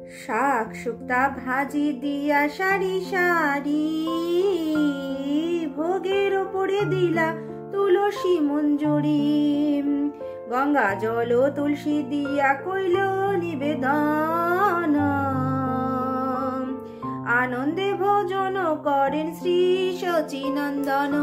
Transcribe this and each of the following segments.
শাক শুক্তা ভাজি দিয়া সারি সারি, ভোগের ওপরে দিলা তুলসী মঞ্জুরি। গঙ্গা জল তুলসী দিয়া কইল নিবেদন, আনন্দে ভোজন করেন শ্রী শচীনন্দন।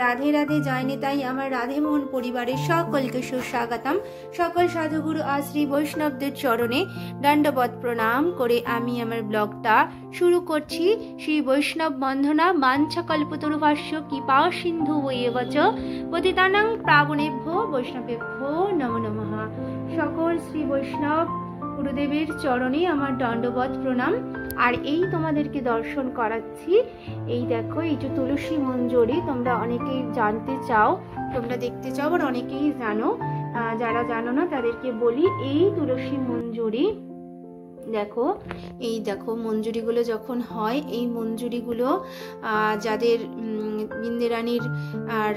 রাধে রাধে, জয় নিতাই আমার রাধে মোহন পরিবারের সকলকে সুস্বাগতম। সকল সাধুগুরু আর শ্রী বৈষ্ণবদের চরণে দণ্ডবত প্রণাম করে আমি আমার ব্লগটা শুরু করছি। শ্রী বৈষ্ণব বন্দনা বাঞ্ছা কল্পতরুভাষ্য কৃপা সিন্ধু বৈবচ পতিতানাং পাবনেভ্যো বৈষ্ণবেভ্যো নমো নমঃ। সকল শ্রী বৈষ্ণব গুরুদেবের চরণে আমার দণ্ডবত প্রণাম। আর এই তোমাদেরকে দর্শন করাচ্ছি, এই দেখো এই যে তুলসী মঞ্জুরি, তোমরা অনেকেই জানতে চাও, তোমরা দেখতে চাও, আর অনেকেই জানো। যারা জানো না তাদেরকে বলি, এই তুলসী মঞ্জুরি দেখো, এই দেখো মঞ্জুরিগুলো যখন হয়, এই মঞ্জুরিগুলো যাদের বিন্দেরানির আর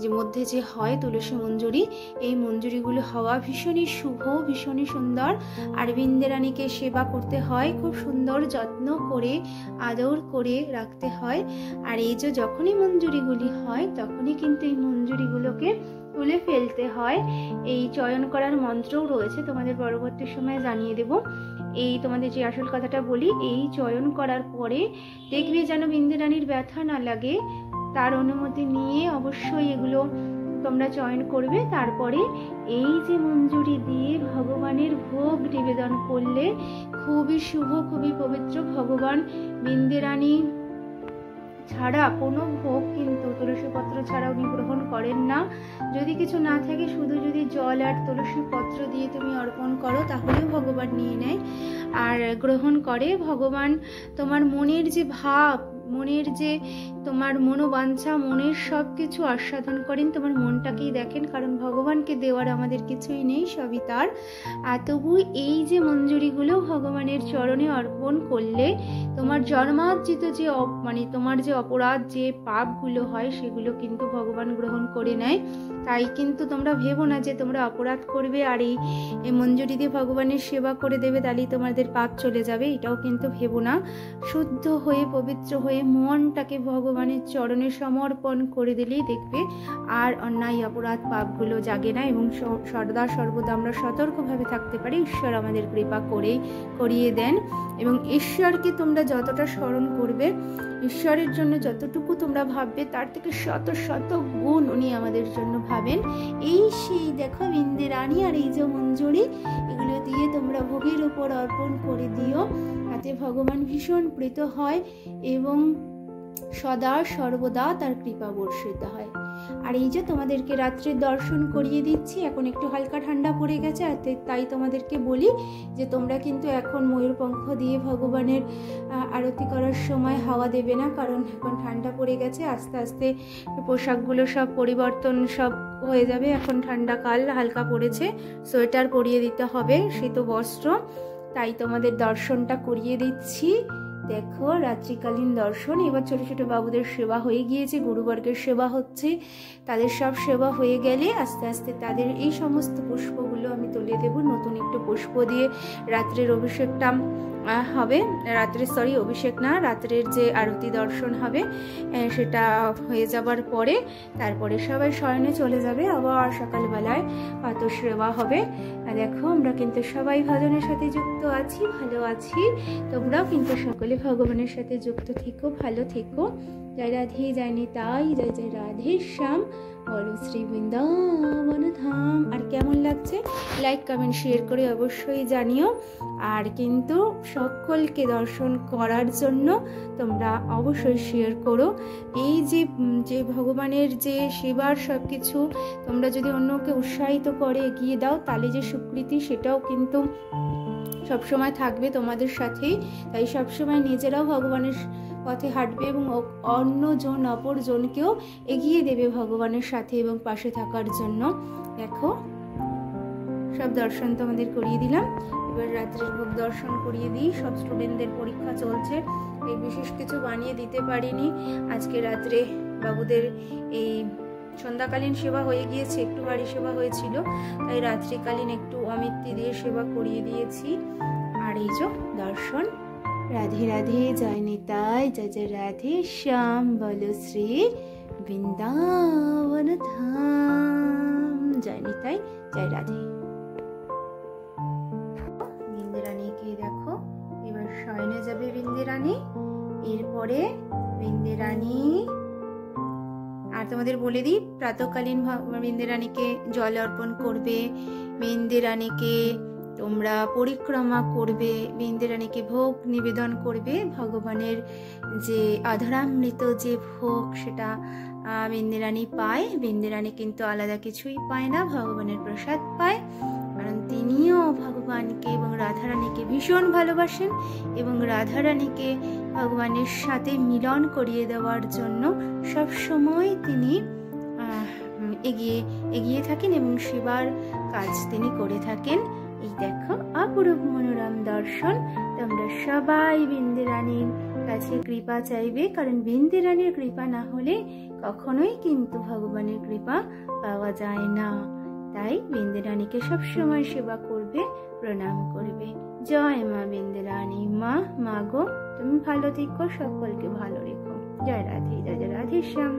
যে মধ্যে যে হয় তুলসী মঞ্জুরি, এই মঞ্জুরিগুলো হওয়া ভীষণই শুভ, ভীষণই সুন্দর। আর বিন্দেরানিকে সেবা করতে হয়, খুব সুন্দর যত্ন করে আদর করে রাখতে হয়। আর এই যে যখনই মঞ্জুরিগুলি হয় তখনই কিন্তু এই মঞ্জুরিগুলোকে তুলে ফেলতে হয়। এই চয়ন করার মন্ত্রও রয়েছে, তোমাদের পরবর্তী সময়ে জানিয়ে দেব। এই তোমাদের যে আসল কথাটা বলি, এই চয়ন করার পরে দেখবে যেন বিন্দেরানির ব্যথা না লাগে, তার অনুমতি নিয়ে অবশ্যই এগুলো তোমরা চয়ন করবে। তারপরে এই যে মঞ্জুরি দিয়ে ভগবানের ভোগ নিবেদন করলে খুবই শুভ, খুবই পবিত্র। ভগবান বিন্দেরানি ছাড়া কোনো ভোগ কিন্তু তুলসী পত্র ছাড়া উনি গ্রহণ করেন না। যদি কিছু না থাকে, শুধু যদি জল আর তুলসী পত্র দিয়ে তুমি অর্পণ করো, তাহলেও ভগবান নিয়ে নেয় আর গ্রহণ করে। ভগবান তোমার মনের যে ভাব, মনের যে তোমার মনোবাঞ্ছা, মনের সব কিছু আস্বাদন করেন, তোমার মনটাকেই দেখেন। কারণ ভগবানকে দেওয়ার আমাদের কিছুই নেই, সবই তার। আর তবু এই যে মঞ্জুরিগুলো ভগবানের চরণে অর্পণ করলে তোমার জন্মার্জিত যে তোমার যে অপরাধ, যে পাপগুলো হয়, সেগুলো কিন্তু ভগবান গ্রহণ করে নেয়। তাই কিন্তু তোমরা ভেবো না যে তোমরা অপরাধ করবে আর এই মঞ্জুরি দিয়ে ভগবানের সেবা করে দেবে, তাহলেই তোমাদের পাপ চলে যাবে, এটাও কিন্তু ভেবো না। শুদ্ধ হয়ে পবিত্র হয়ে মনটাকে ভগবানের চরণে সমর্পণ করে দিলেই দেখবে আর অন্যায় অপরাধ পাপগুলো জাগে না, এবং সদা সর্বদা আমরা সতর্কভাবে থাকতে পারি। ঈশ্বর আমাদের কৃপা করিয়ে দেন। এবং ঈশ্বরকে তোমরা যতটা স্মরণ করবে, ঈশ্বরের জন্য যতটুকু তোমরা ভাববে, তার থেকে শত শত গুণ উনি আমাদের জন্য ভাবেন। এই সেই দেখো বিন্দেরানি আর এই যে মঞ্জুরি, এগুলো দিয়ে তোমরা ভোগের উপর অর্পণ করে দিও, তাতে ভগবান ভীষণ প্রীত হয় এবং সদা সর্বদা তার কৃপা বর্ষিত হয়। আর এই যে তোমাদেরকে রাত্রের দর্শন করিয়ে দিচ্ছি, এখন একটু হালকা ঠান্ডা পড়ে গেছে, আর তাই তোমাদেরকে বলি যে তোমরা কিন্তু এখন ময়ূরপঙ্খ দিয়ে ভগবানের আরতি করার সময় হাওয়া দেবে না, কারণ এখন ঠান্ডা পড়ে গেছে। আস্তে আস্তে পোশাকগুলো সব পরিবর্তন সব হয়ে যাবে, এখন ঠান্ডাকাল হালকা পড়েছে, সোয়েটার পরিয়ে দিতে হবে, শীত বস্ত্র। তাই তোমাদের দর্শনটা করিয়ে দিচ্ছি। দেখো রাত্রিকালীন দর্শন। এবার ছোট ছোট বাবুদের সেবা হয়ে গিয়েছে, গুরুবর্গের সেবা হচ্ছে। তাদের সব সেবা হয়ে গেলে আস্তে আস্তে তাদের এই সমস্ত পুষ্পগুলো আমি তুলে দেব। নতুন একটু পুষ্প দিয়ে রাত্রের অভিষেকটা হবে, অভিষেক না, রাত্রের যে আরতি দর্শন হবে সেটা হয়ে যাবার পরে তারপরে সবাই শয়নে চলে যাবে। আবার সকালবেলায় প্রাতঃ সেবা হবে। দেখো আমরা কিন্তু সবাই ভজনের সাথে যুক্ত আছি, ভালো আছি। তোমরাও কিন্তু সকলে ভগবানের সাথে যুক্ত থেকো, ভালো থেকো। জয় রাধে, জয় নিতাই, জয় জয় রাধে শ্যাম, বলো শ্রী বৃন্দাবন ধাম। আর কেমন লাগছে লাইক কমেন্ট শেয়ার করে অবশ্যই জানিও। আর কিন্তু সকলকে দর্শন করার জন্য তোমরা অবশ্যই শেয়ার করো। এই যে ভগবানের যে সেবার সব কিছু তোমরা যদি অন্যকে উৎসাহিত করে এগিয়ে দাও, তাহলে যে স্বীকৃতি সেটাও কিন্তু সবসময় থাকবে তোমাদের সাথেই। তাই সবসময় নিজেরাও ভগবানের পথে হাঁটবে এবং অপরজনকেও এগিয়ে দেবে ভগবানের সাথে এবং পাশে থাকার জন্য। দেখো সব দর্শন তোমাদের করিয়ে দিলাম। এবার রাত্রের ভোগ দর্শন করিয়ে দিই। সব স্টুডেন্টদের পরীক্ষা চলছে, এই বিশেষ কিছু বানিয়ে দিতে পারিনি। আজকে রাত্রে বাবুদের এই সন্ধ্যাকালীন সেবা হয়ে গিয়েছে, একটু বাড়ি সেবা হয়েছিল, তাই রাত্রিকালীন একটু অমিত্তি দিয়ে সেবা করিয়ে দিয়েছি। আর এই যে দর্শন। রাধে রাধে, জয় নিতাই, জয় জয় রাধে শ্যাম, বলো শ্রী বৃন্দাবন ধাম। জয় নিতাই, জয় রাধে। বিন্দেরানীকে দেখো এবার শয়নে যাবে বিন্দেরানী। এরপরে বিন্দেরানী, আর তোমাদের বলে দিই, প্রাতকালীন বিন্দেরানীকে জল অর্পণ করবে, বিন্দেরানীকে তোমরা পরিক্রমা করবে, বিন্দেরানীকে ভোগ নিবেদন করবে। ভগবানের যে আধরামৃত যে ভোগ সেটা বিন্দেরানী পায়। বিন্দেরানী কিন্তু আলাদা কিছুই পায় না, ভগবানের প্রসাদ পায়, কারণ তিনিও ভগবানকে এবং রাধারানীকে ভীষণ ভালোবাসেন এবং রাধারানীকে ভগবানের সাথে মিলন করিয়ে দেওয়ার জন্য সব সময় তিনি এগিয়ে থাকেন এবং সেবার কাজ তিনি করে থাকেন। এই দেখো অপরূপ মনোরম দর্শন। তোমরা সবাই বিন্দেরানীর কাছে কৃপা চাইবে, কারণ বিন্দেরানীর কৃপা না হলে কখনোই কিন্তু ভগবানের কৃপা পাওয়া যায় না। তাই বিন্দেরানীকে সবসময় সেবা করবে, প্রণাম করবে। জয় মা বিন্দেরানী। মা গো, তুমি ভালো থেকো, সকলকে ভালো রেখো। জয় রাধে, জয় রাধে শ্যাম।